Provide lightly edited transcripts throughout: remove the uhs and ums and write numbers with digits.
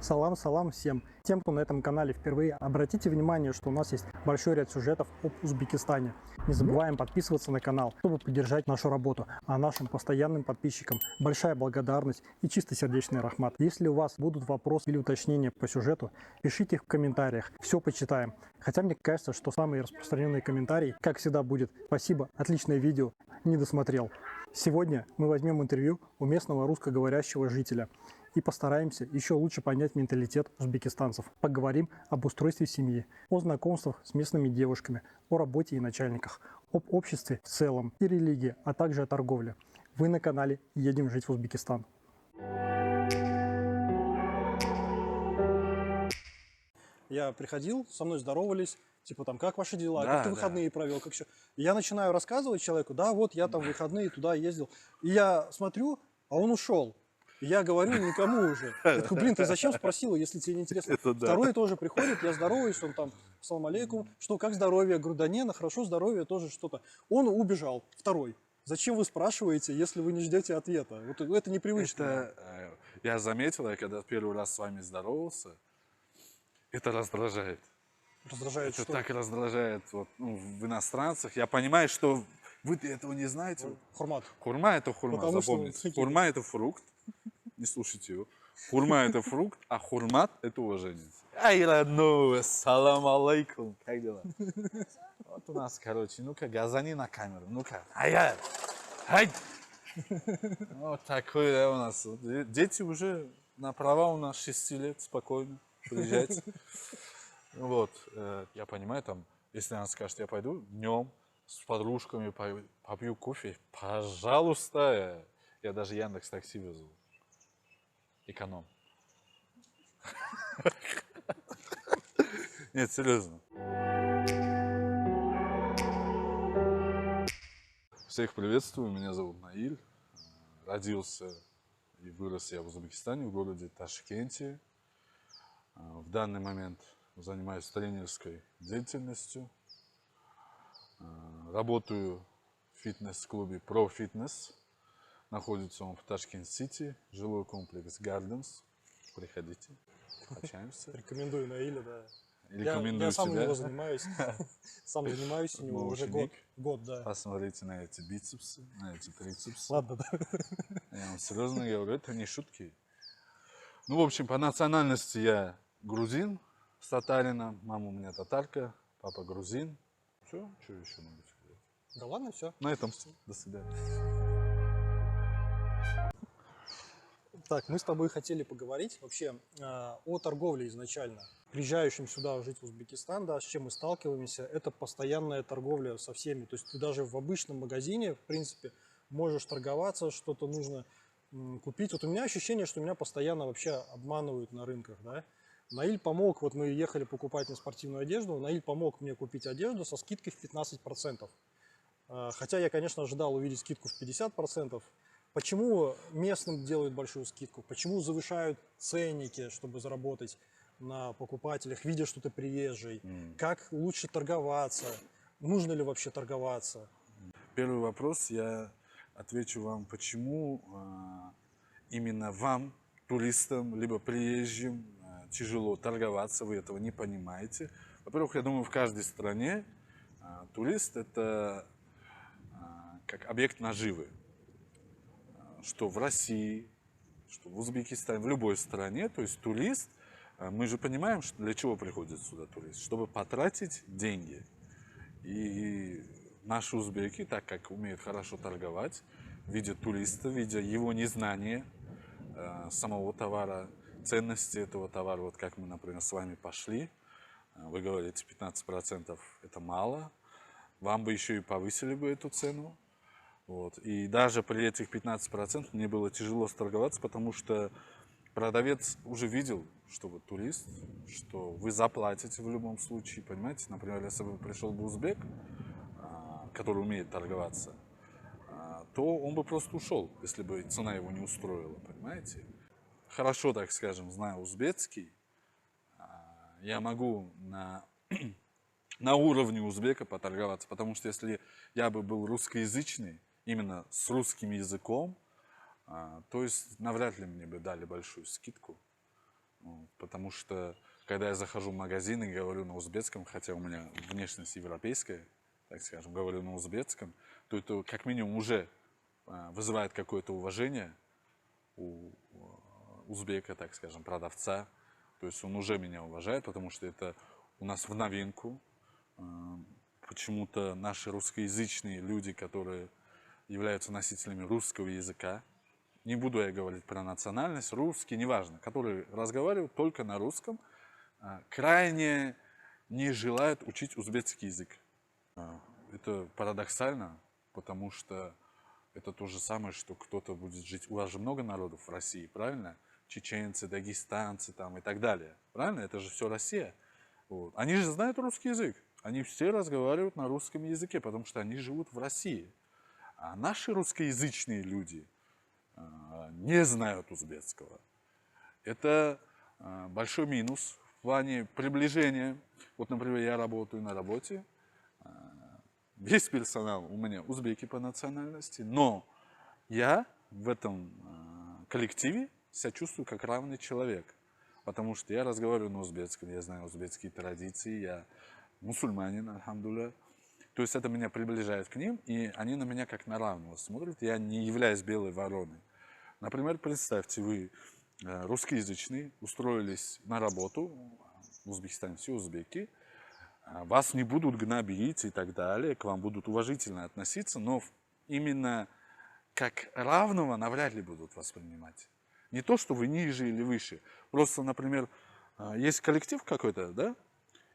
Салам всем! Тем, кто на этом канале впервые, обратите внимание, что у нас есть большой ряд сюжетов об Узбекистане. Не забываем подписываться на канал, чтобы поддержать нашу работу. А нашим постоянным подписчикам большая благодарность и чистосердечный рахмат. Если у вас будут вопросы или уточнения по сюжету, пишите их в комментариях, все почитаем. Хотя мне кажется, что самый распространенный комментарий, как всегда, будет: «Спасибо, отличное видео, не досмотрел». Сегодня мы возьмем интервью у местного русскоговорящего жителя и постараемся еще лучше понять менталитет узбекистанцев. Поговорим об устройстве семьи, о знакомствах с местными девушками, о работе и начальниках, об обществе в целом и религии, а также о торговле. Вы на канале «Едем жить в Узбекистан». Я приходил, со мной здоровались, типа там, как ваши дела, Да, как ты выходные провел, как все. И я начинаю рассказывать человеку, да, вот я там в выходные туда ездил. И я смотрю, а он ушел. И я говорю никому уже. Я такой: блин, ты зачем спросила, если тебе не интересно? Это да. Второй тоже приходит, я здороваюсь, он там: салам алейкум, что, как здоровье? Я говорю: да не, хорошо, здоровье тоже что-то. Он убежал, второй. Зачем вы спрашиваете, если вы не ждете ответа? Вот это непривычно. Я заметил, я когда первый раз с вами здоровался, это раздражает. Раздражает Это что? так раздражает вот, в иностранцах. Я понимаю, что вы этого не знаете. Хурмат. Хурма – это хурма, Потому что запомните. такие- Хурма – это фрукт. Не слушайте его. Хурма – это фрукт, а хурмат – это уважение. Ай, родной, салам алейкум. Как дела? Вот у нас, короче, ну-ка, газани на камеру. Ну-ка, ай, ай. Вот такой, да, у нас. Дети уже на права у нас 6 лет, спокойно. Приезжайте. Вот, я понимаю, там, если она скажет, я пойду днем с подружками попью кофе, пожалуйста. Я даже Яндекс такси везу. Эконом. Нет, серьезно. Всех приветствую, меня зовут Наиль. Родился и вырос я в Узбекистане, в городе Ташкенте. В данный момент занимаюсь тренерской деятельностью. Работаю в фитнес-клубе Pro Fitness. Находится он в Ташкент-Сити, жилой комплекс Gardens. Приходите, общаемся. Рекомендую Наиля, да. Рекомендую Я сам у тебя. него занимаюсь. Сам занимаюсь у него Мой уже ученик. год, да. Посмотрите на эти бицепсы, на эти трицепсы. Ладно, да. Я вам серьезно говорю, это не шутки. Ну, в общем, по национальности я грузин с татарина. Мама у меня татарка, папа грузин. Все, что еще могу сказать? Да ладно, все. На этом все. До свидания. Так, мы с тобой хотели поговорить вообще о торговле изначально. Приезжающим сюда жить в Узбекистан, да, с чем мы сталкиваемся, это постоянная торговля со всеми. То есть ты даже в обычном магазине, в принципе, можешь торговаться, что-то нужно купить. Вот у меня ощущение, что меня постоянно вообще обманывают на рынках, да. Наиль помог, вот мы ехали покупать на спортивную одежду, Наиль помог мне купить одежду со скидкой в 15%. Хотя я, конечно, ожидал увидеть скидку в 50%. Почему местным делают большую скидку? Почему завышают ценники, чтобы заработать на покупателях, видя, что ты приезжий? Как лучше торговаться? Нужно ли вообще торговаться? Первый вопрос я отвечу вам, почему именно вам, туристам, либо приезжим, тяжело торговаться, вы этого не понимаете. Во-первых, я думаю, в каждой стране турист – это как объект наживы. Что в России, что в Узбекистане, в любой стране, то есть турист, мы же понимаем, что для чего приходит сюда турист, чтобы потратить деньги. И наши узбеки, так как умеют хорошо торговать, видя туриста, видя его незнание самого товара, ценности этого товара, вот как мы, например, с вами пошли, вы говорите, 15% это мало, вам бы еще и повысили бы эту цену. Вот. И даже при этих 15% мне было тяжело торговаться, потому что продавец уже видел, что вы турист, что вы заплатите в любом случае, понимаете? Например, если бы пришел бы узбек, который умеет торговаться, то он бы просто ушел, если бы цена его не устроила, понимаете? Хорошо, так скажем, знаю узбекский, я могу на уровне узбека поторговаться, потому что если я бы был русскоязычный, именно с русским языком, то есть навряд ли мне бы дали большую скидку. потому что когда я захожу в магазин и говорю на узбекском, хотя у меня внешность европейская, так скажем, говорю на узбекском, то это как минимум уже вызывает какое-то уважение у узбека, так скажем, продавца. То есть он уже меня уважает, потому что это у нас в новинку. Почему-то наши русскоязычные люди, которые являются носителями русского языка, не буду я говорить про национальность, русский, неважно, которые разговаривают только на русском, крайне не желают учить узбекский язык. Это парадоксально, потому что это то же самое, что кто-то будет жить. У вас же много народов в России, правильно? Чеченцы, дагестанцы там и так далее. Правильно? Это же все Россия. Вот. Они же знают русский язык. Они все разговаривают на русском языке, потому что они живут в России. А наши русскоязычные люди не знают узбекского. Это большой минус в плане приближения. Вот, например, я работаю на работе. Весь персонал у меня узбеки по национальности, но я в этом коллективе себя чувствую как равный человек, потому что я разговариваю на узбекском, я знаю узбекские традиции, я мусульманин, альхамдулилля. То есть это меня приближает к ним, и они на меня как на равного смотрят, я не являюсь белой вороной. Например, представьте, вы русскоязычный, устроились на работу, в Узбекистане все узбеки, вас не будут гнобить и так далее, к вам будут уважительно относиться, но именно как равного навряд ли будут воспринимать. Не то, что вы ниже или выше. Просто, например, есть коллектив какой-то, да?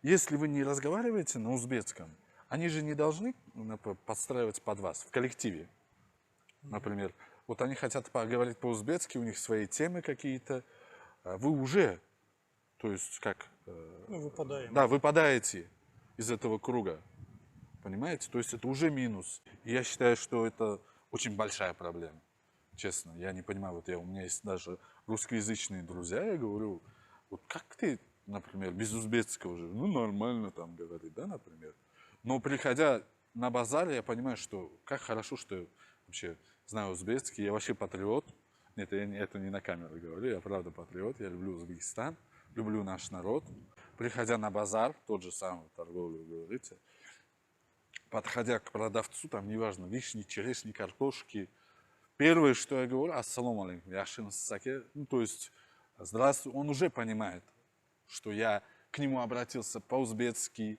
Если вы не разговариваете на узбекском, они же не должны подстраиваться под вас в коллективе. Например, вот они хотят поговорить по-узбекски, у них свои темы какие-то. Вы уже, то есть как... Выпадаем. Да, выпадаете из этого круга. Понимаете? То есть это уже минус. И я считаю, что это очень большая проблема. Честно, я не понимаю, вот у меня есть даже русскоязычные друзья, я говорю, вот как ты, например, без узбекского же, ну нормально там говорит, да, например. Но приходя на базар, я понимаю, что как хорошо, что я вообще знаю узбекский, я вообще патриот. Нет, я это не на камеру говорю, я правда патриот, я люблю Узбекистан, люблю наш народ. Приходя на базар, тот же самый торговлю, говорите, подходя к продавцу, там неважно, вишни, черешни, картошки, первое, что я говорю, ассаламу алейкум, яшин саке, ну, то есть, здравствуй, он уже понимает, что я к нему обратился по-узбекски,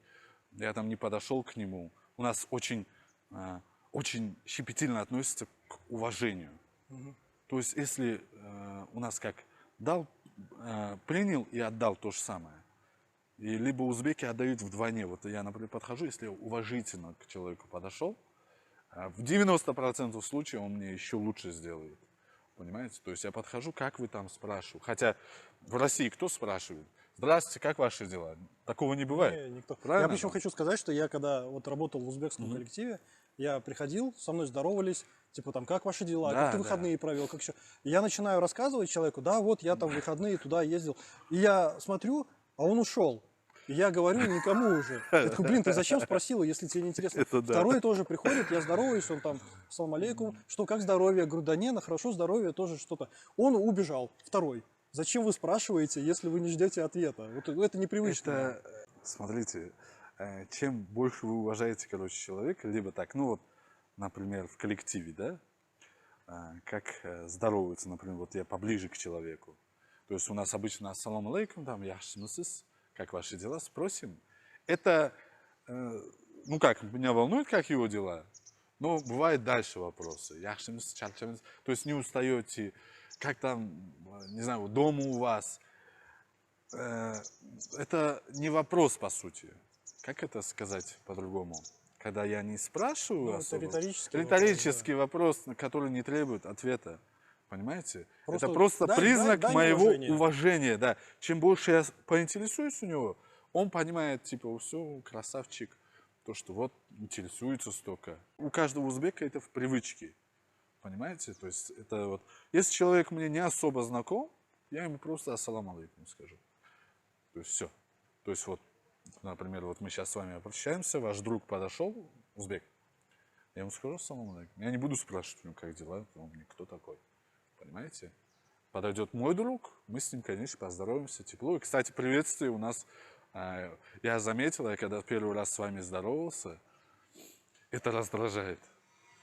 я там не подошел к нему. У нас очень щепетильно относятся к уважению. То есть, если у нас как дал, принял и отдал то же самое. И либо узбеки отдают вдвойне. Вот я, например, подхожу, если я уважительно к человеку подошел, в 90% случаев он мне еще лучше сделает. Понимаете? То есть я подхожу, как вы там спрашиваю. Хотя в России кто спрашивает? Здравствуйте, как ваши дела? Такого не бывает. Не, никто. Правильно? Я причем хочу сказать, что я когда вот работал в узбекском коллективе, я приходил, со мной здоровались, типа там, как ваши дела, Да, как ты да. выходные провел, как еще. И я начинаю рассказывать человеку, да, вот я там в выходные туда ездил. И я смотрю, а он ушел. И я говорю никому уже. Я такой, блин, ты зачем спросила, если тебе не интересно? Это да. Второй тоже приходит, я здороваюсь, он там, ассаламу алейкум, что, как здоровье? Я говорю, да не, хорошо, здоровье, тоже что-то. Он убежал, второй. Зачем вы спрашиваете, если вы не ждете ответа? Вот это непривычно. Это, смотрите, чем больше вы уважаете, короче, человека, либо так, ну вот, например, в коллективе, да, как здороваются, например, вот я поближе к человеку. То есть у нас обычно ассаламу алейкум, там, яхшимысыс, как ваши дела, спросим. Это, ну как, меня волнует, как его дела, но бывает дальше вопросы. Яхшимысыс, чарчамысыс, то есть не устаете, как там, не знаю, дома у вас. Это не вопрос, по сути. Как это сказать по-другому? Когда я не спрашиваю Ну, это особо. риторический вопрос, на который не требует ответа. Понимаете? Просто это просто дай- признак дай моего уважение. уважения. Да. Чем больше я поинтересуюсь у него, он понимает, типа, все, красавчик. То, что вот интересуется столько. У каждого узбека это в привычке. Понимаете? То есть это вот... Если человек мне не особо знаком, я ему просто ассаламу алейкум скажу. То есть все. То есть вот, например, вот мы сейчас с вами общаемся, ваш друг подошел, узбек, я ему скажу ассаламу алейкум. Я не буду спрашивать у него, как дела, он мне кто такой. Понимаете? подойдет мой друг, мы с ним, конечно, поздороваемся тепло. И, кстати, приветствие у нас, я заметил, я когда первый раз с вами здоровался, это раздражает.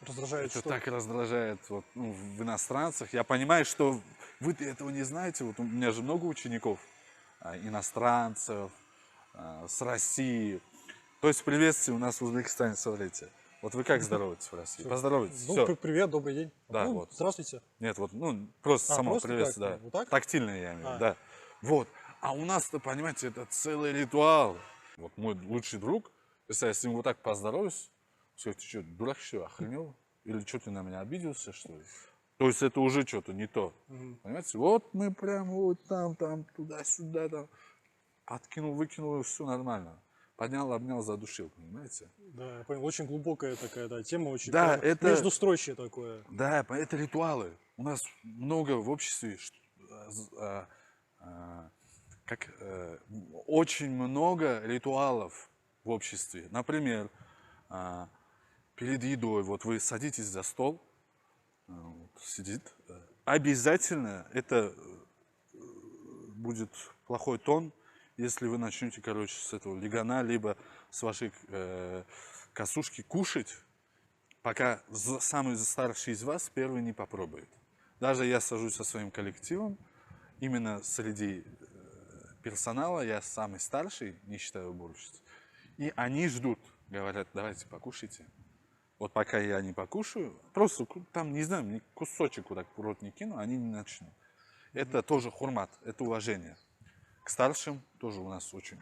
Раздражает Это что? так раздражает вот, ну, в иностранцах. Я понимаю, что вы этого не знаете. Вот у меня же много учеников, иностранцев, с России. То есть приветствие у нас в Узбекистане, смотрите. Вот вы как здороваетесь в России? Поздоровайтесь, Ну, все. привет, добрый день. Да, Ну, вот. здравствуйте. Нет, вот, ну, просто само просто приветствие, как? да. Вот так? Тактильное я имею в виду, А. да. Вот. А у нас-то, понимаете, это целый ритуал. Вот мой лучший друг, если я с ним вот так поздороваюсь, скажет, ты что, дурак что, охренел? Или что, ты на меня обиделся, что ли? То есть это уже что-то не то. Понимаете? Вот мы прям вот там, туда-сюда, там. Подкинул, выкинул, все нормально. Поднял, обнял, задушил, понимаете? Да, я понял. Очень глубокая такая, да, тема, очень Да, прям это... междустрочье такое. Да, это ритуалы. У нас много в обществе, очень много ритуалов в обществе. Например, перед едой, вот вы садитесь за стол, вот сидит, обязательно это будет плохой тон, если вы начнете, короче, с этого легана, либо с вашей косушки кушать, пока самый старший из вас первый не попробует. Даже я сажусь со своим коллективом, именно среди персонала я самый старший, не считая уборщиц. И они ждут, говорят, давайте покушайте. Вот пока я не покушаю, просто там, не знаю, мне кусочек вот так в рот не кину, они не начнут. Это тоже хурмат, это уважение. К старшим тоже у нас очень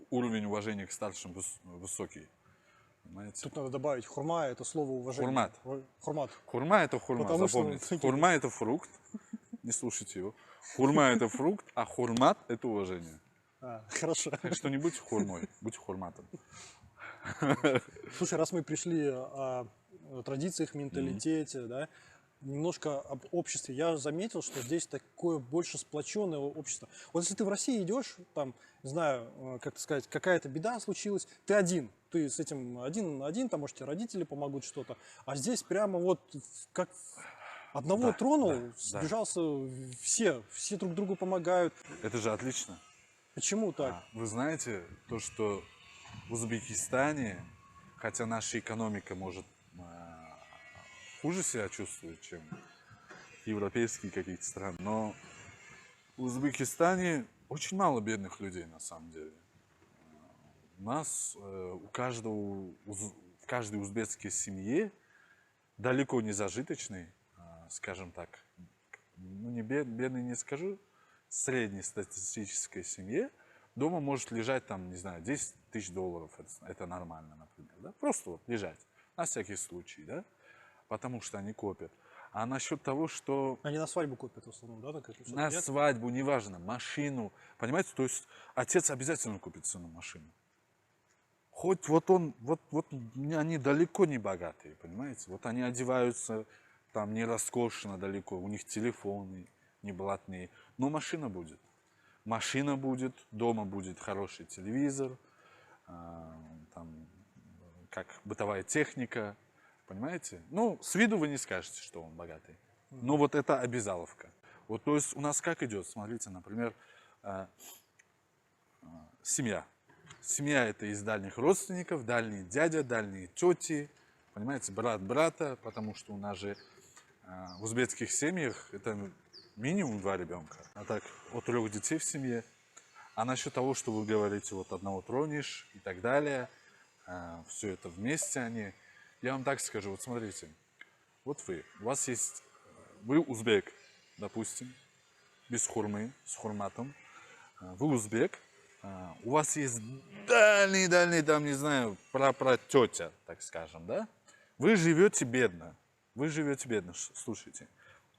уровень уважения к старшим высокий. Понимаете? Тут надо добавить хурма, это слово уважения. Хурмат. Хурмат. Хурма это хурма, Потому что запомните. такие- Хурма это фрукт, не слушайте его. Хурма это фрукт, а хурмат это уважение. Хорошо. Так что не будьте хурмой, будьте хурматом. Слушай, раз мы пришли о традициях, менталитете, да, немножко об обществе. Я заметил, что здесь такое больше сплоченное общество. Вот если ты в России идешь, там, не знаю, как сказать, какая-то беда случилась, ты один. Ты с этим один, там, может, тебе родители помогут что-то. А здесь прямо вот как одного тронул, сбежался, все друг другу помогают. Это же отлично. Почему так? Вы знаете, то, что в Узбекистане, хотя наша экономика может хуже себя чувствует, чем европейские какие-то страны, но в Узбекистане очень мало бедных людей на самом деле. У нас в каждой узбекской семье, далеко не зажиточной, скажем так, ну не бедный не скажу, среднестатистической семье, дома может лежать там, не знаю, 10 тысяч долларов, это нормально, например, да? Просто вот лежать, на всякий случай, да, потому что они копят. А насчет того, что... Они на свадьбу купят в основном, да? Так это На свадьбу, неважно, машину, понимаете, то есть отец обязательно купит сыну машину. Хоть вот они далеко не богатые, понимаете, вот они одеваются там не роскошно далеко, у них телефоны не блатные, но машина будет. Машина будет, дома будет хороший телевизор, там, как бытовая техника, понимаете? Ну, с виду вы не скажете, что он богатый. Но вот это обязаловка. Вот, то есть у нас как идет? Смотрите, например, семья. Семья это из дальних родственников, дальние дядя, дальние тети, понимаете, брат брата, потому что у нас же в узбекских семьях это минимум 2 ребенка, а так от 3 детей в семье. А насчет того, что вы говорите, вот одного тронешь и так далее, все это вместе они, я вам так скажу, вот смотрите, вот у вас есть, вы узбек, допустим, без хурмы, с хурматом, вы узбек, у вас есть дальний, там, не знаю, тетя, так скажем, да? Вы живете бедно, слушайте,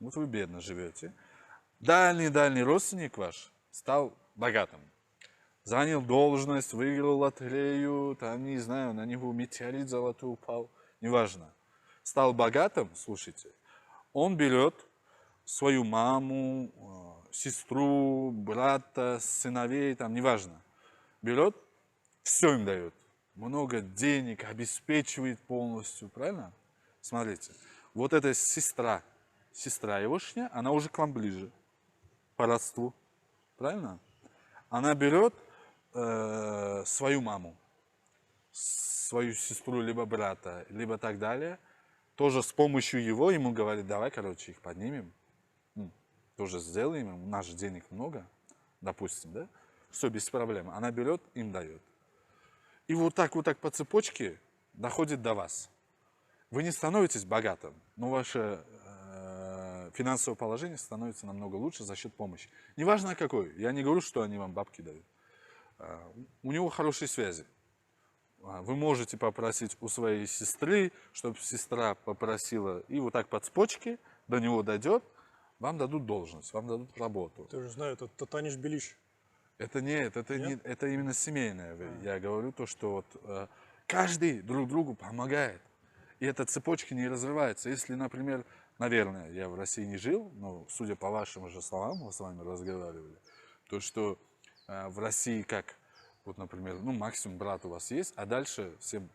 вот вы бедно живете, дальний родственник ваш стал богатым, занял должность, выиграл лотерею, там, не знаю, на него метеорит золотой упал, неважно, стал богатым, слушайте, он берет свою маму, сестру, брата, сыновей, там, неважно, берет, все им дает, много денег, обеспечивает полностью, правильно? Смотрите, вот эта сестра сестра егошняя, она уже к вам ближе по родству. Правильно? Она берет свою маму, свою сестру, либо брата, либо так далее. Тоже с помощью его ему говорит, давай, короче, их поднимем. Тоже сделаем, у нас же денег много, допустим, да? Все, без проблем. Она берет, им дает. И вот так по цепочке доходит до вас. Вы не становитесь богатым, но ваше финансовое положение становится намного лучше за счет помощи. Неважно какой. Я не говорю, что они вам бабки дают. У него хорошие связи. Вы можете попросить у своей сестры, чтобы сестра попросила, и вот так по цепочке до него дойдет, вам дадут должность, вам дадут работу. Ты же знаешь, это Татаниш Белиш. Это нет, это именно семейное. Я говорю то, что вот, каждый друг другу помогает. И эта цепочка не разрывается. Если, например, наверное, я в России не жил, но судя по вашим же словам, мы с вами разговаривали, то, что в России как, вот, например, ну, максимум брат у вас есть, а дальше всем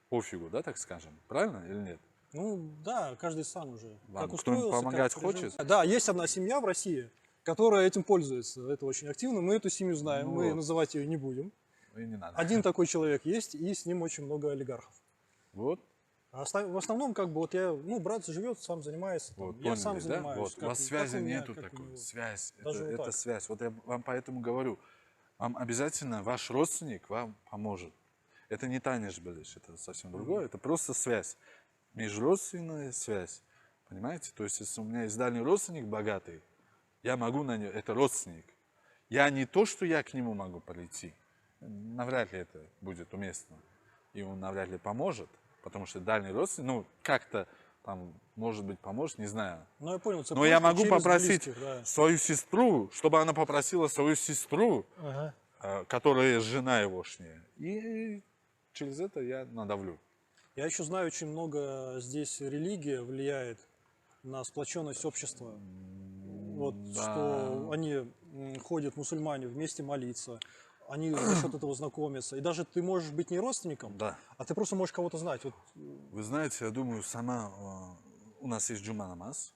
пофигу, да, так скажем, правильно или нет? Ну, да, каждый сам уже. Вам как кто-нибудь устроился, помогать как прижился. хочет? Да, есть одна семья в России, которая этим пользуется. Это очень активно. Мы эту семью знаем, Ну мы вот. называть ее не будем. И не надо. Один такой человек есть, и с ним очень много олигархов. Вот, А в основном, как бы, вот я, ну, брат живет, сам занимается, там, вот, я поняли, сам да? занимаюсь. Вот, как у вас как связи у меня, нету как у такой. него. Связь, Даже вот это так. связь. Вот я вам поэтому говорю, вам обязательно ваш родственник вам поможет. Это не Таниш Белиш, это совсем другое, это просто связь. Межродственная связь. Понимаете? То есть, если у меня есть дальний родственник богатый, я могу на него, это родственник. Я не то, что я к нему могу прийти. Навряд ли это будет уместно. И он навряд ли поможет, потому что дальний родственник, ну, как-то там, может быть, поможет, не знаю. Ну, я понял, Но я цепочка могу через попросить близких, да. свою сестру, чтобы она попросила свою сестру, Ага. которая жена егошняя. И через это я надавлю. Я еще знаю, очень много здесь религия влияет на сплоченность общества. Вот, Да. что они ходят, мусульмане, вместе молиться, они за счет этого знакомятся. И даже ты можешь быть не родственником, Да. а ты просто можешь кого-то знать. Вот, Вы знаете, я думаю, у нас есть джума намаз,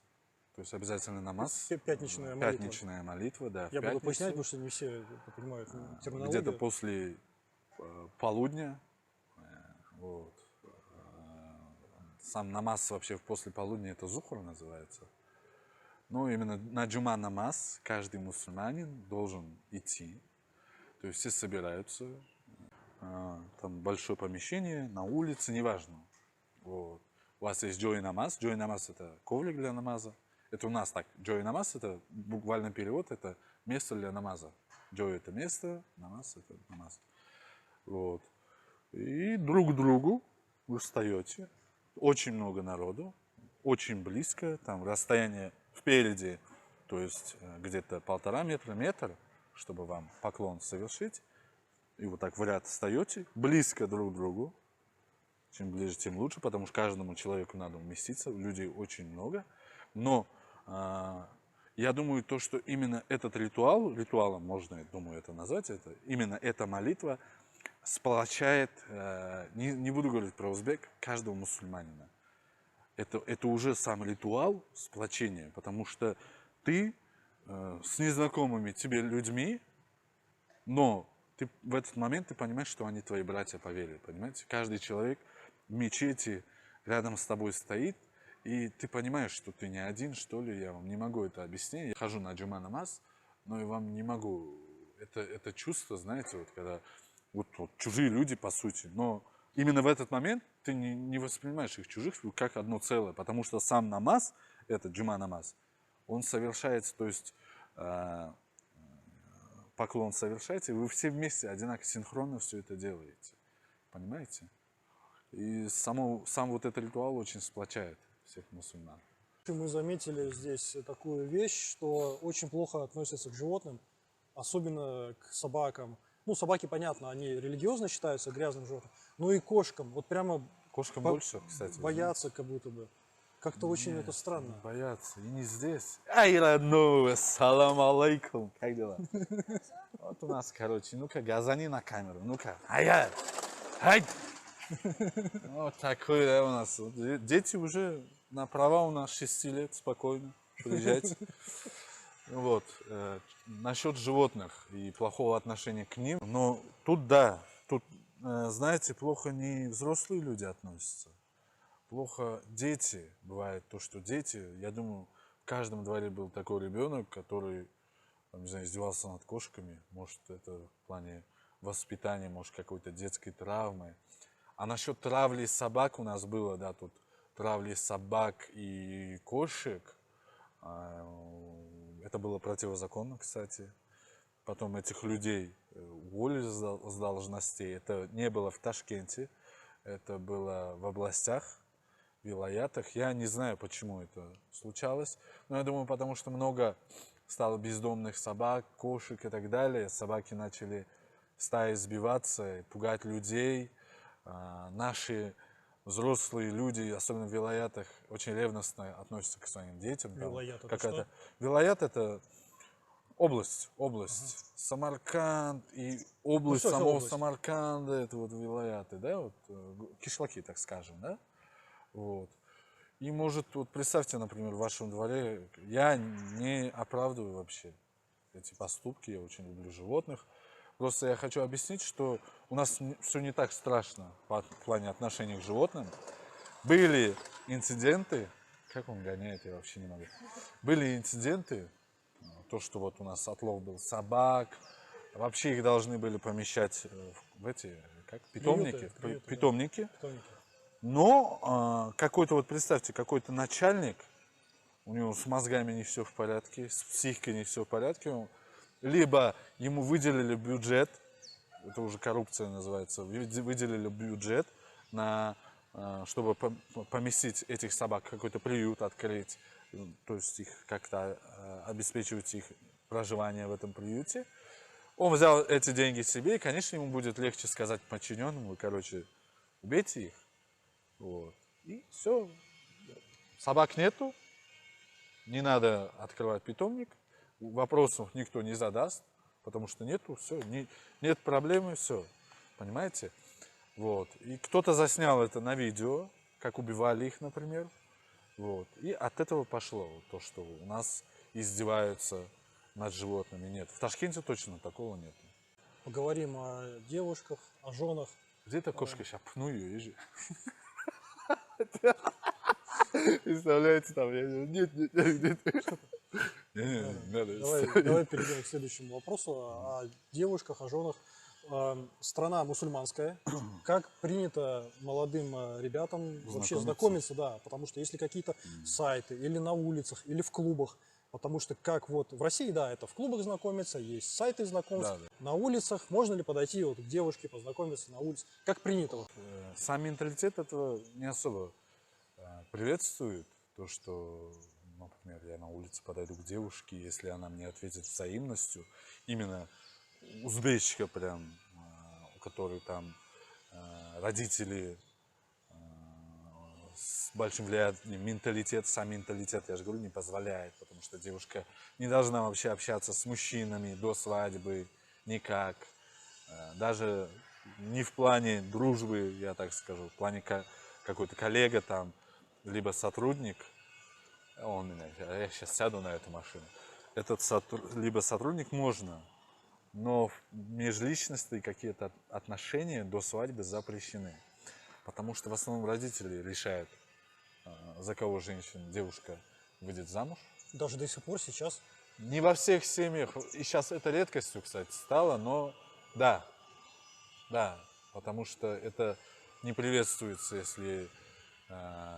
то есть обязательно намаз. Пятничная молитва. Пятничная молитва, да. в Я буду пятницу. пояснять, потому что не все это понимают терминологию. Где-то после полудня. Вот. Сам намаз вообще после полудня это зухр называется. Но именно на джума намаз каждый мусульманин должен идти. То есть все собираются. Там большое помещение, на улице, неважно. Вот. У вас есть джой намаз. Джой намаз это коврик для намаза. Это у нас так. Джой намаз это буквально перевод, это место для намаза. Джой это место, намаз это намаз. Вот. И друг к другу вы встаете. Очень много народу, очень близко, там расстояние впереди, то есть где-то 1,5 метра, чтобы вам поклон совершить. И вот так в ряд встаете, близко друг к другу. Чем ближе, тем лучше, потому что каждому человеку надо уместиться, людей очень много. Но я думаю, то, что именно этот ритуалом можно, я думаю, это назвать, именно эта молитва сплочает, не буду говорить про узбек, каждого мусульманина. Это уже сам ритуал сплочения, потому что ты с незнакомыми тебе людьми, но ты в этот момент ты понимаешь, что они твои братья по вере, понимаете? Каждый человек в мечети рядом с тобой стоит, и ты понимаешь, что ты не один, что ли, я вам не могу это объяснить. Я хожу на джума намаз, но я вам не могу, это чувство, знаете, вот когда вот чужие люди, по сути, но именно в этот момент ты не воспринимаешь их чужих как одно целое, потому что сам намаз, это джума намаз, он совершается, то есть поклон совершаете, вы все вместе одинаково, синхронно все это делаете, понимаете? И сам вот этот ритуал очень сплочает всех мусульман. Мы заметили здесь такую вещь, что очень плохо относятся к животным, особенно к собакам. Ну, собаки, понятно, они религиозно считаются грязным животным, но и кошкам. Вот прямо Кошкам больше, кстати. боятся как будто бы. Как-то очень это странно. Боятся. И не здесь. Ай, родной, ассалам алейкум. Как дела? Вот у нас, короче, ну-ка, газани на камеру. Ну-ка, ай. Вот такой, да, у нас. Дети уже на права у нас 6 лет, спокойно, приезжайте. Вот. Насчет животных и плохого отношения к ним, но тут да, тут, знаете, плохо не взрослые люди относятся, плохо дети. Бывает то, что дети, я думаю, в каждом дворе был такой ребенок, который, там, не знаю, издевался над кошками, может, это в плане воспитания, может, какой-то детской травмы. А насчет травли собак у нас было, да, тут травли собак и кошек, это было противозаконно, кстати. Потом этих людей уволили с должностей. Это не было в Ташкенте, это было в областях, в вилаятах. Я не знаю, почему это случалось, но я думаю, потому что много стало бездомных собак, кошек и так далее. Собаки начали стаи сбиваться, пугать людей. Наши взрослые люди, особенно в вилаятах, очень ревностно относятся к своим детям. Вилаят это Какая-то... что? Вилаят это область. Самарканд и область что это самого область? Самарканда, это вот вилаяты, да, вот кишлаки, так скажем, да, вот. И может, вот представьте, например, в вашем дворе, я не оправдываю вообще эти поступки, я очень люблю животных. Просто я хочу объяснить, что у нас все не так страшно в плане отношений к животным. Были инциденты, как он гоняет, я вообще не могу. Были инциденты, то, что вот у нас отлов был собак, вообще их должны были помещать в эти, как, питомники, Приюты, да. питомники. Питомники. Но какой-то, вот представьте, какой-то начальник, у него с мозгами не все в порядке, с психикой не все в порядке, либо ему выделили бюджет, это уже коррупция называется, выделили бюджет, чтобы поместить этих собак в какой-то приют, открыть, то есть их как-то обеспечивать их проживание в этом приюте. Он взял эти деньги себе, и, конечно, ему будет легче сказать подчиненному, короче, убейте их. Вот. И все, собак нету, не надо открывать питомник, вопросов никто не задаст, потому что нету, все, нет проблемы, все, понимаете? Вот. И кто-то заснял это на видео, как убивали их, например. Вот. И от этого пошло то, что у нас издеваются над животными. Нет, в Ташкенте точно такого нет. Поговорим о девушках, о женах. Где эта кошка? Сейчас пну ее, езжи. Представляете, там, нет. Давай перейдем к следующему вопросу о девушках, о женах. Страна мусульманская. Как принято молодым ребятам вообще знакомиться, да, потому что если какие-то сайты или на улицах, или в клубах, потому что как вот в России, да, это в клубах знакомиться, есть сайты знакомств, Да. на улицах можно ли подойти вот к девушке, познакомиться на улице, как принято? Вот. Сам менталитет этого не особо приветствует, то, что, например, я на улице подойду к девушке, если она мне ответит взаимностью, именно узбечка прям, у которой там родители с большим влиянием, менталитет, сам менталитет, я же говорю, не позволяет, потому что девушка не должна вообще общаться с мужчинами до свадьбы никак, даже не в плане дружбы, я так скажу, в плане какой-то коллега там, либо сотрудник, я сейчас сяду на эту машину, либо сотрудник можно, но межличностные какие-то отношения до свадьбы запрещены. Потому что в основном родители решают, за кого девушка выйдет замуж. Даже до сих пор сейчас. Не во всех семьях, и сейчас это редкостью, кстати, стало, но да, потому что это не приветствуется, если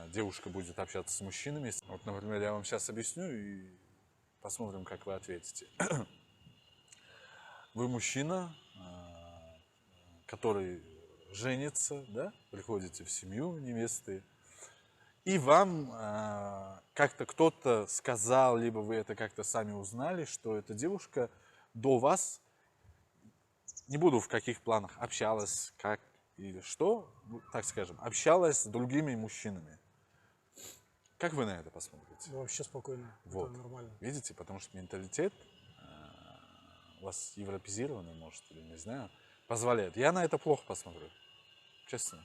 девушка будет общаться с мужчинами. Вот, например, я вам сейчас объясню и посмотрим, как вы ответите. Вы мужчина, который женится, да, приходите в семью невесты, и вам как-то кто-то сказал, либо вы это как-то сами узнали, что эта девушка до вас, не буду в каких планах, общалась, как или что, так скажем, общалась с другими мужчинами. Как вы на это посмотрите? Вообще спокойно, Вот. это нормально. Видите, потому что менталитет у вас европезированный, может, или не знаю, позволяет. Я на это плохо посмотрю, честно.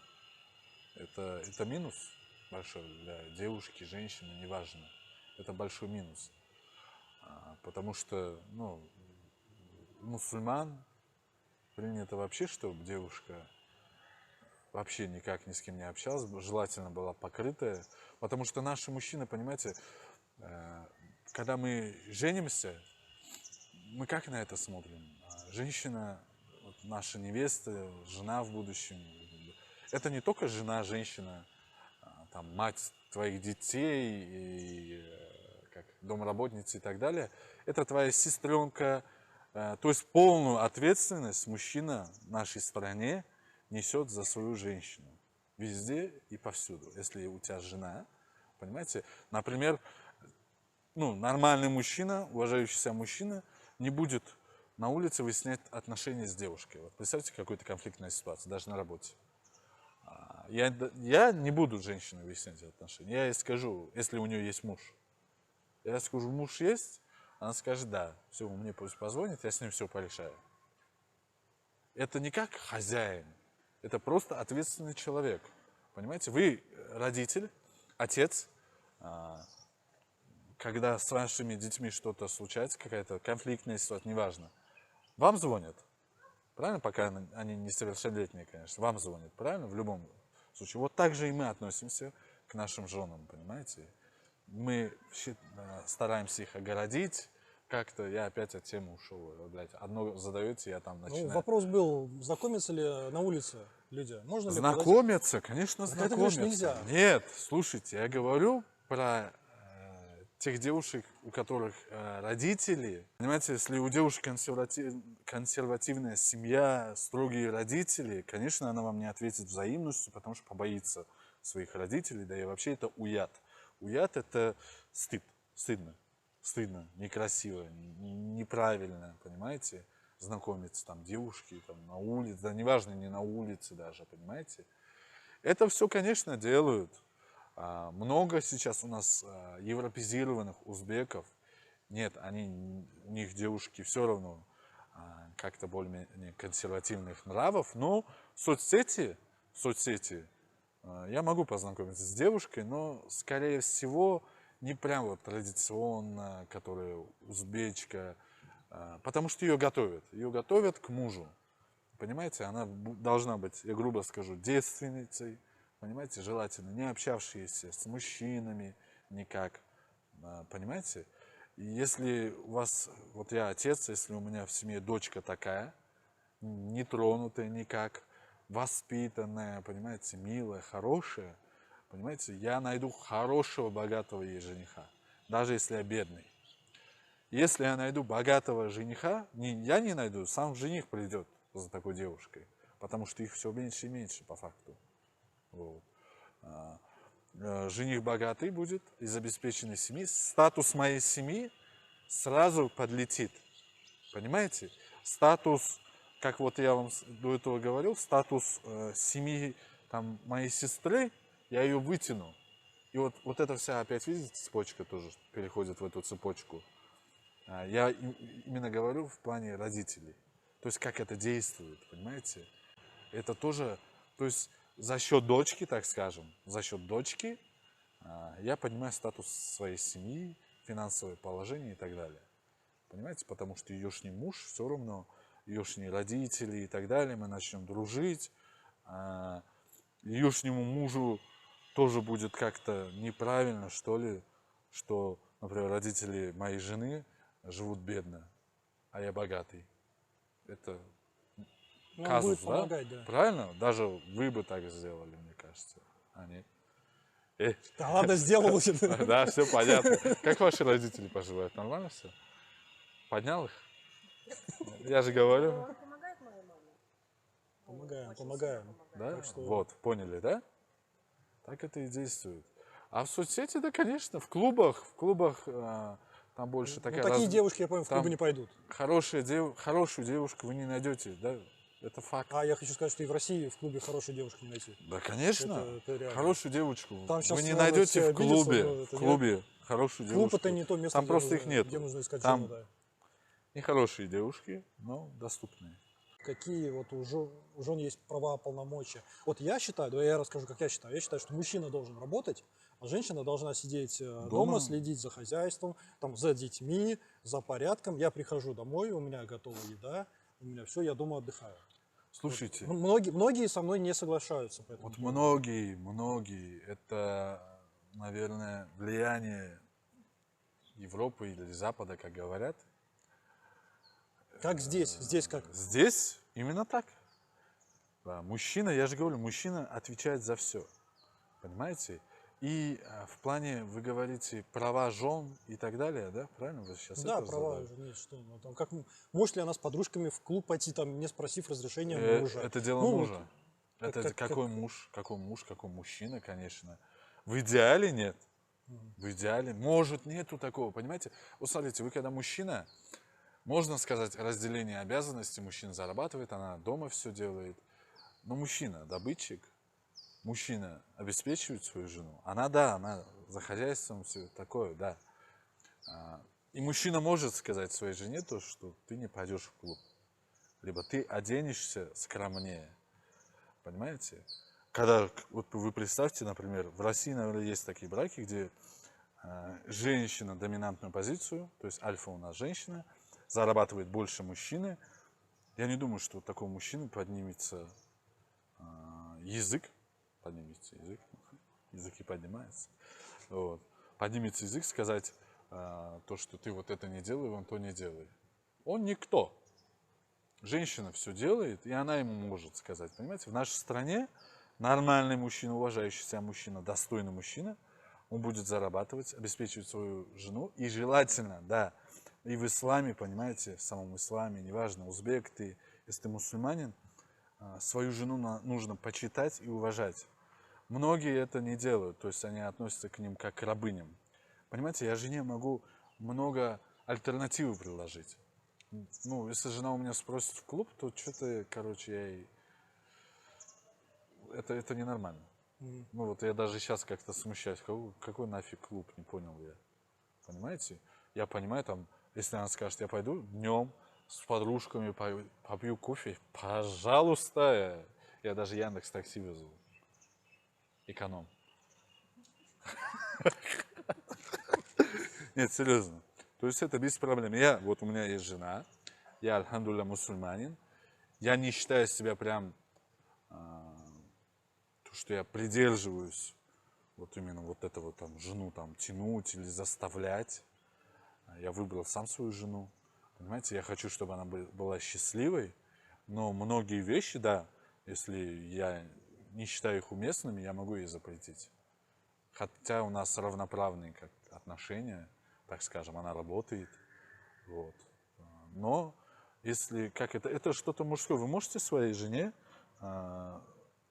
Это минус. большой для девушки, женщины, неважно. Это большой минус. Потому что, ну, мусульман принято вообще, чтобы девушка вообще никак ни с кем не общалась, желательно была покрытая. Потому что наши мужчины, понимаете, когда мы женимся, мы как на это смотрим? Женщина, вот наша невеста, жена в будущем, это не только жена, женщина, там, мать твоих детей, и, как домработница и так далее. Это твоя сестренка. То есть полную ответственность мужчина в нашей стране несет за свою женщину. Везде и повсюду. Если у тебя жена, понимаете, например, ну, нормальный мужчина, уважающий себя мужчина, не будет на улице выяснять отношения с девушкой. Вот представьте, какая-то конфликтная ситуация, даже на работе. Я не буду с женщиной выяснять отношения. Я ей скажу, если у нее есть муж. Я скажу, муж есть? Она скажет, да. Все, мне пусть позвонит, я с ним все порешаю. Это не как хозяин. Это просто ответственный человек. Понимаете? Вы родитель, отец. Когда с вашими детьми что-то случается, какая-то конфликтная ситуация, неважно. Вам звонят. Правильно? Пока они несовершеннолетние, конечно. Вам звонят. Правильно? В любом случае. Вот так же и мы относимся к нашим женам. Понимаете? Мы стараемся их огородить. Как-то я опять от темы ушел. Блядь, одно задаете, я там начинаю. Ну, вопрос был, знакомятся ли на улице люди? Можно ли Знакомятся, конечно, так знакомятся. Это, нельзя. Нет, слушайте, я говорю про тех девушек, у которых родители, понимаете, если у девушки консервативная семья, строгие родители, конечно, она вам не ответит взаимностью, потому что побоится своих родителей, да и вообще это уят. Уят это стыдно, некрасиво, неправильно, понимаете, знакомиться там девушки там, на улице, да неважно, не на улице даже, понимаете. Это все, конечно, делают. Много сейчас у нас европезированных узбеков. Нет, у них девушки все равно как-то более консервативных нравов. Но соцсети, я могу познакомиться с девушкой, но, скорее всего, не прям вот традиционно, которая узбечка. Потому что ее готовят к мужу. Понимаете, она должна быть, я грубо скажу, девственницей. Понимаете, желательно не общавшиеся с мужчинами никак, понимаете? И если у вас, вот я отец, если у меня в семье дочка такая, не тронутая никак, воспитанная, понимаете, милая, хорошая, понимаете, я найду хорошего, богатого ей жениха, даже если я бедный. Если я найду богатого жениха, я не найду, сам жених придет за такой девушкой, потому что их все меньше и меньше по факту. Вот. Жених богатый будет, из обеспеченной семьи, статус моей семьи сразу подлетит. Понимаете? Статус, как вот я вам до этого говорил, статус семьи там, моей сестры, я ее вытяну. И вот эта вся, опять видите, цепочка тоже переходит в эту цепочку. Я именно говорю в плане родителей. То есть, как это действует, понимаете? Это тоже, то есть, за счет дочки, так скажем, я понимаю статус своей семьи, финансовое положение и так далее. Понимаете? Потому что еешний муж все равно, еешние родители и так далее, мы начнем дружить. Еешнему мужу тоже будет как-то неправильно, что ли, что, например, родители моей жены живут бедно, а я богатый. Это казус, будет помогать, да? Правильно? Даже вы бы так сделали, мне кажется. Они... Да ладно, сделал. Да, все понятно. Как ваши родители поживают? Нормально все? Поднял их? Я же говорю. Помогаем. Да? Вот, поняли, да? Так это и действует. А в соцсети, да, конечно, в клубах там больше такая... такие девушки, я понял, в клубы не пойдут. Хорошую девушку вы не найдете, да? Это факт. Я хочу сказать, что и в России в клубе хорошую девушку не найти. Да, конечно. Это хорошую девушку там вы не найдете в клубе. Хорошую девушку. Клуб это не то место, там просто их нет. Где нужно искать там жену, да. Нехорошие девушки, но доступные. какие вот у жен есть права, полномочия. Вот я считаю, да, я расскажу, как я считаю. Я считаю, что мужчина должен работать, а женщина должна сидеть дома, следить за хозяйством, там, за детьми, за порядком. Я прихожу домой, у меня готова еда, у меня все, я дома отдыхаю. Слушайте, Вот. Многие со мной не соглашаются. По этому вот поводу. многие, это, наверное, влияние Европы или Запада, как говорят. Как здесь? Здесь как? Здесь именно так. Да, мужчина, я же говорю, мужчина отвечает за все. Понимаете? И в плане, вы говорите, права жен и так далее, да? Правильно? Вы сейчас Да, это права задали? жены, что? Ну, там, как, может ли она с подружками в клуб пойти, там, не спросив разрешения мужа? Это дело Ну, мужа. вот, Это какой муж, какой мужчина, конечно. В идеале нет. В идеале. Может, нету такого, понимаете? Вот смотрите, вы когда мужчина, можно сказать, разделение обязанностей, мужчина зарабатывает, она дома все делает. Но мужчина добытчик, мужчина обеспечивает свою жену. Она, да, она за хозяйством, все такое, да. И мужчина может сказать своей жене то, что ты не пойдешь в клуб. Либо ты оденешься скромнее. Понимаете? Когда, вот вы представьте, например, в России, наверное, есть такие браки, где женщина доминантную позицию, то есть альфа у нас женщина, зарабатывает больше мужчины. Я не думаю, что у такого мужчины поднимется язык, язык и поднимается, вот. Поднимется язык сказать то, что ты вот это не делай, вон то не делай. Он никто. Женщина все делает, и она ему может сказать. Понимаете, в нашей стране нормальный мужчина, уважающий себя мужчина, достойный мужчина, он будет зарабатывать, обеспечивать свою жену. И желательно, да, и в исламе, понимаете, в самом исламе, неважно, узбек ты, если ты мусульманин, свою жену нужно почитать и уважать. Многие это не делают, то есть они относятся к ним как к рабыням. Понимаете, я жене могу много альтернатив предложить. Ну, если жена у меня спросит в клуб, то что-то, короче, я ей... Это ненормально. Ну, вот я даже сейчас как-то смущаюсь. Какой нафиг клуб, не понял я. Понимаете? Я понимаю, там, если она скажет, я пойду днем с подружками попью кофе, пожалуйста. Я даже Яндекс такси везу. Эконом. Нет, серьезно. То есть это без проблем. Вот у меня есть жена, я, альхамдулилля, мусульманин. Я не считаю себя прям, то, что я придерживаюсь вот именно вот этого там жену там тянуть или заставлять. Я выбрал сам свою жену. Понимаете, я хочу, чтобы она была счастливой, но многие вещи, да, если я не считаю их уместными, я могу ей запретить. Хотя у нас равноправные как отношения, так скажем, она работает. Вот. Но если как это что-то мужское, вы можете своей жене,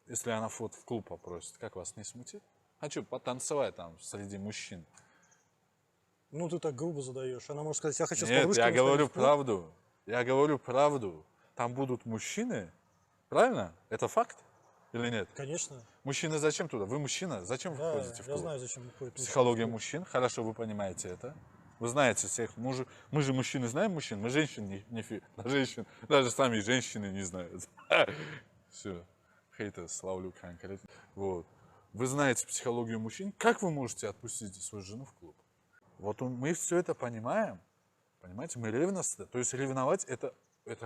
если она вот в клуб попросит, как вас не смутит? Хочу потанцевать там среди мужчин. Ну, ты так грубо задаешь. Она может сказать, я хочу с Нет, подружками я говорю сходить в клуб. правду. Я говорю правду. Там будут мужчины. Правильно? Это факт или нет? Конечно. Мужчины зачем туда? Вы мужчина, зачем вы Да, ходите в я клуб? знаю, зачем ходит мужчина Психология в клуб. мужчин. Хорошо, вы понимаете это. Вы знаете всех. Мы же мужчины знаем мужчин, мы женщин женщин, даже сами женщины не знают. Все. Хейтер, славлю конкретно. Вот. Вы знаете психологию мужчин. Как вы можете отпустить свою жену в клуб? Вот мы все это понимаем. Понимаете, мы ревностны. То есть ревновать это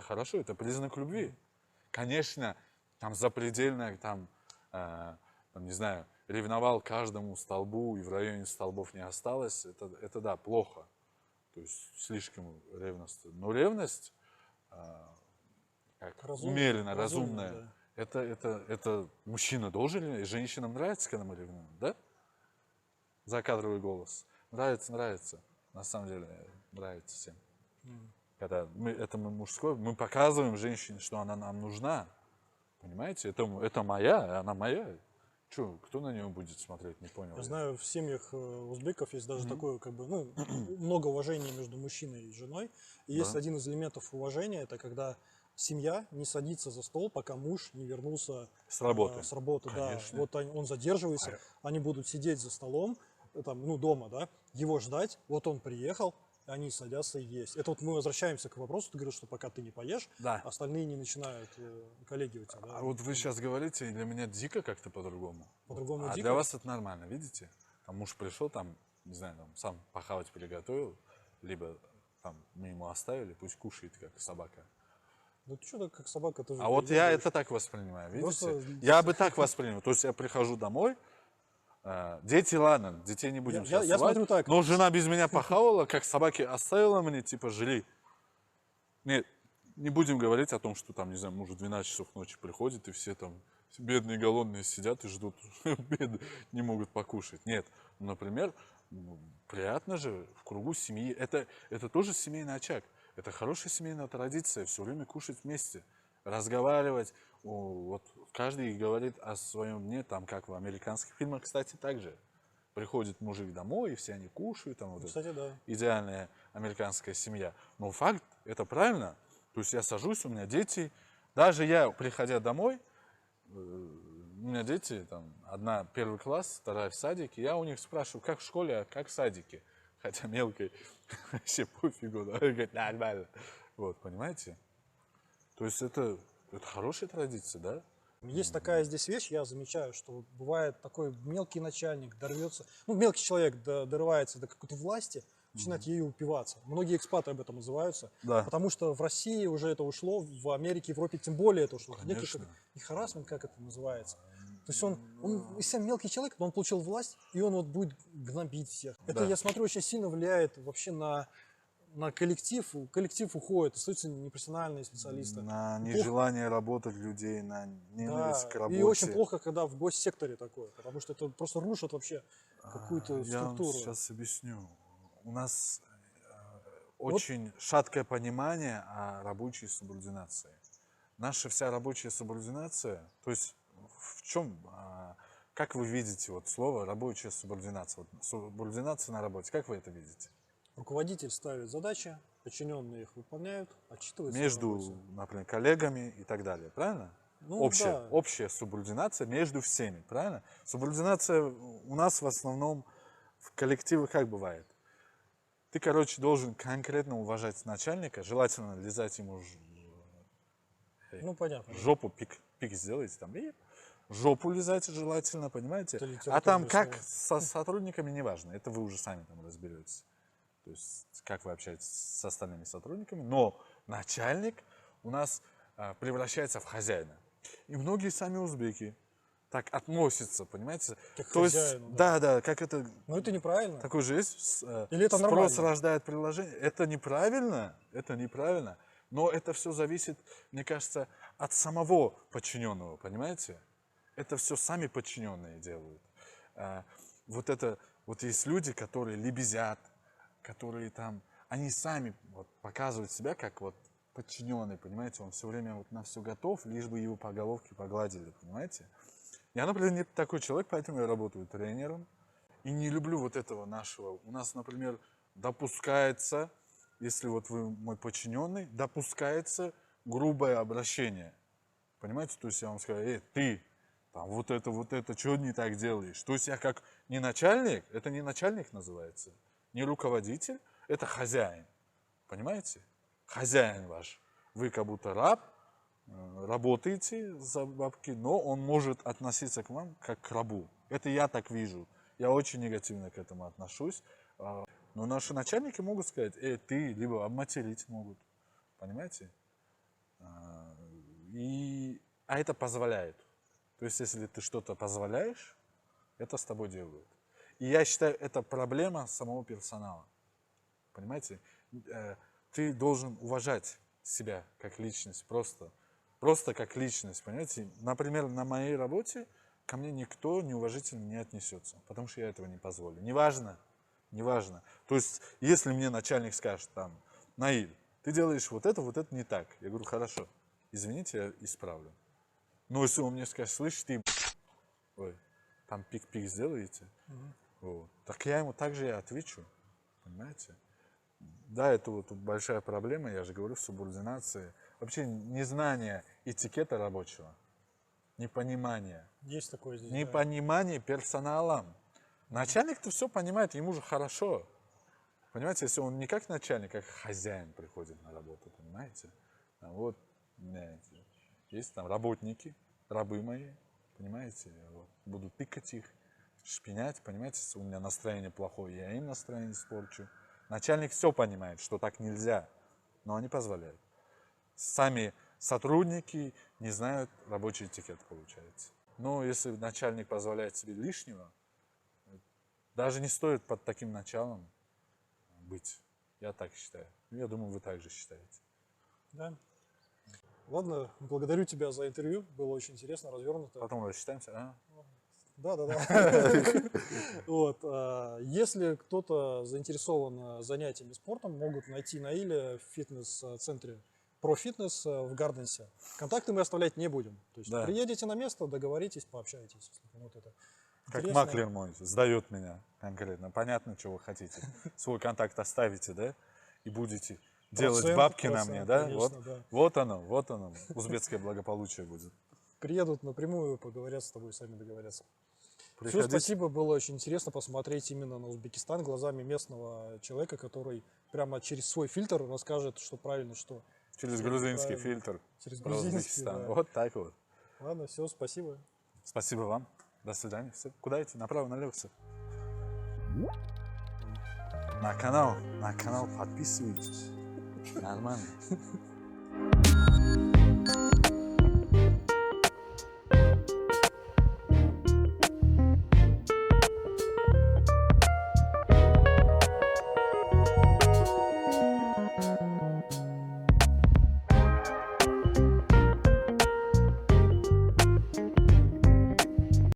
хорошо, это признак любви. Конечно, там запредельно, там, не знаю, ревновал каждому столбу, и в районе столбов не осталось, это да, плохо. То есть слишком ревностно. Но ревность, умеренно, разумная, да. это мужчина должен ревновать, и женщинам нравится, когда мы ревнуем, да? Закадровый голос. Нравится. На самом деле, нравится всем. Когда мы мужской, мы показываем женщине, что она нам нужна. Понимаете? Это моя, она моя. Че, кто на нее будет смотреть, не понял. Я знаю, в семьях узбеков есть даже такое, как бы, ну, много уважения между мужчиной и женой. И есть Да. один из элементов уважения, это когда семья не садится за стол, пока муж не вернулся С работы. С работы, да. Конечно. Вот он задерживается, они будут сидеть за столом, там, ну, дома, да, его ждать. Вот он приехал, они садятся и есть. Это вот мы возвращаемся к вопросу, ты говорил, что пока ты не поешь, Да. остальные не начинают, коллеги у тебя. Да? А вот вы сейчас говорите, для меня дико как-то по-другому. По-другому А дико? для вас это нормально, видите? Там муж пришел, там, не знаю, там, сам похавать приготовил, либо там мы ему оставили, пусть кушает, как собака. Ну ты что-то как собака тоже. А вот я это так воспринимаю, видите? Просто- Я бы так воспринял. То есть я прихожу домой, дети, ладно, детей не будем Я сейчас ссылать, смотрю так. но жена без меня похавала, как собаки оставила мне, типа, жри. Нет, не будем говорить о том, что там, не знаю, муж в 12 часов ночи приходит, и все там бедные, голодные сидят и ждут, не могут покушать. Нет, например, приятно же в кругу семьи. Это тоже семейный очаг. Это хорошая семейная традиция, все время кушать вместе, разговаривать. Вот каждый говорит о своем дне, там, как в американских фильмах, кстати, также. Приходит мужик домой, и все они кушают, там вот Кстати, да. идеальная американская семья. Но факт, это правильно. То есть я сажусь, у меня дети. Даже я, приходя домой, у меня дети, там, одна первый класс, вторая в садике, я у них спрашиваю, как в школе, а как в садике. Хотя мелкой вообще пофигу, да, говорит, нормально. Вот, понимаете? То есть это хорошая традиция, да? Есть такая здесь вещь, я замечаю, что бывает такой мелкий начальник дорвется, ну, мелкий человек дорывается до какой-то власти, начинает ею упиваться. Многие экспаты об этом отзываются, Да. потому что в России уже это ушло, в Америке, Европе тем более это ушло. Некий Конечно. и харассмент, как это называется. То есть он из себя мелкий человек, но он получил власть, и он вот будет гнобить всех. Это, Да. я смотрю, очень сильно влияет вообще на коллектив. Коллектив уходит, остаются непрофессиональные специалисты. На Плохо. нежелание работать людей, на ненависть Да, к работе. и очень плохо, когда в госсекторе такое, потому что это просто рушит вообще какую-то Я вам структуру. сейчас объясню. У нас очень шаткое понимание о рабочей субординации. Наша вся рабочая субординация, то есть в чем, как вы видите вот слово рабочая субординация, вот субординация на работе, как вы это видите? Руководитель ставит задачи, подчиненные их выполняют, отчитываются. Между, например, коллегами и так далее, правильно? Ну, общая, да. общая субординация между всеми, правильно? Субординация у нас в основном в коллективе как бывает? Ты, короче, должен конкретно уважать начальника, желательно лизать ему Ну, понятно. жопу, пик сделайте там, и жопу лизать желательно, понимаете? Это А там литературное как слово. со сотрудниками, неважно, это вы уже сами там разберетесь. То есть как вы общаетесь с остальными сотрудниками, но начальник у нас превращается в хозяина. И многие сами узбеки так относятся, понимаете? Как к То есть, хозяину, да, как это, Но это неправильно. такой же есть, Или это спрос нормально? рождает предложение. Это неправильно, но это все зависит, мне кажется, от самого подчиненного, понимаете? Это все сами подчиненные делают. Вот есть люди, которые лебезят, которые там, они сами вот показывают себя как вот подчиненный, понимаете, он все время вот на все готов, лишь бы его по головке погладили, понимаете. Я, например, не такой человек, поэтому я работаю тренером и не люблю вот этого нашего. У нас, например, допускается, если вот вы мой подчиненный, допускается грубое обращение, понимаете, то есть я вам скажу, ты, там, вот это, что не так делаешь? То есть я как не начальник, это не начальник называется, не руководитель, это хозяин. Понимаете? Хозяин ваш. Вы как будто раб, работаете за бабки, но он может относиться к вам как к рабу. Это я так вижу. Я очень негативно к этому отношусь. Но наши начальники могут сказать, ты, либо обматерить могут. Понимаете? А это позволяет. То есть, если ты что-то позволяешь, это с тобой делают. И я считаю, это проблема самого персонала. Понимаете? Ты должен уважать себя как личность, просто как личность, понимаете? Например, на моей работе ко мне никто неуважительно не отнесется, потому что я этого не позволю. Неважно. То есть, если мне начальник скажет, там, Наиль, ты делаешь вот это не так. Я говорю, хорошо, извините, я исправлю. Но если он мне скажет, слышь, ты, там пик-пик сделаете, вот, так я ему также и отвечу, понимаете? Да, это вот большая проблема, я же говорю, в субординации. Вообще незнание этикета рабочего, непонимание. Есть такое здесь. Да. Непонимание персоналом. Начальник-то все понимает, ему же хорошо. Понимаете, если он не как начальник, как хозяин приходит на работу, понимаете? А вот у меня есть там работники, рабы мои, понимаете? Вот, буду тыкать их, шпинять, понимаете? Если у меня настроение плохое, я им настроение испорчу. Начальник все понимает, что так нельзя, но они позволяют. Сами сотрудники не знают рабочий этикет, получается. Но если начальник позволяет себе лишнего, даже не стоит под таким началом быть. Я так считаю. Я думаю, вы также считаете. Да. Ладно, благодарю тебя за интервью. Было очень интересно, развернуто. Потом рассчитаемся. А? Да. Вот. Если кто-то заинтересован занятиями спортом, могут найти Наиля в фитнес-центре ProFitness в Гарденсе. Контакты мы оставлять не будем. То есть Да. приедете на место, договоритесь, пообщаетесь. Если кому вот это Как интересно. маклер мой сдает меня конкретно. Понятно, что вы хотите. Свой контакт оставите, да? И будете делать Процент, бабки на мне, да? конечно, да. Вот оно. Узбекское благополучие будет. Приедут напрямую, поговорят с тобой, сами договорятся. Все, Приходите. спасибо, было очень интересно посмотреть именно на Узбекистан глазами местного человека, который прямо через свой фильтр расскажет, что правильно, что. Через грузинский Правильно. фильтр. Через про грузинский, Узбекистан. да. Вот так вот. Ладно, все, спасибо. Спасибо вам. До свидания. Все. Куда идти? Направо, налево все. На канал подписывайтесь. Нормально.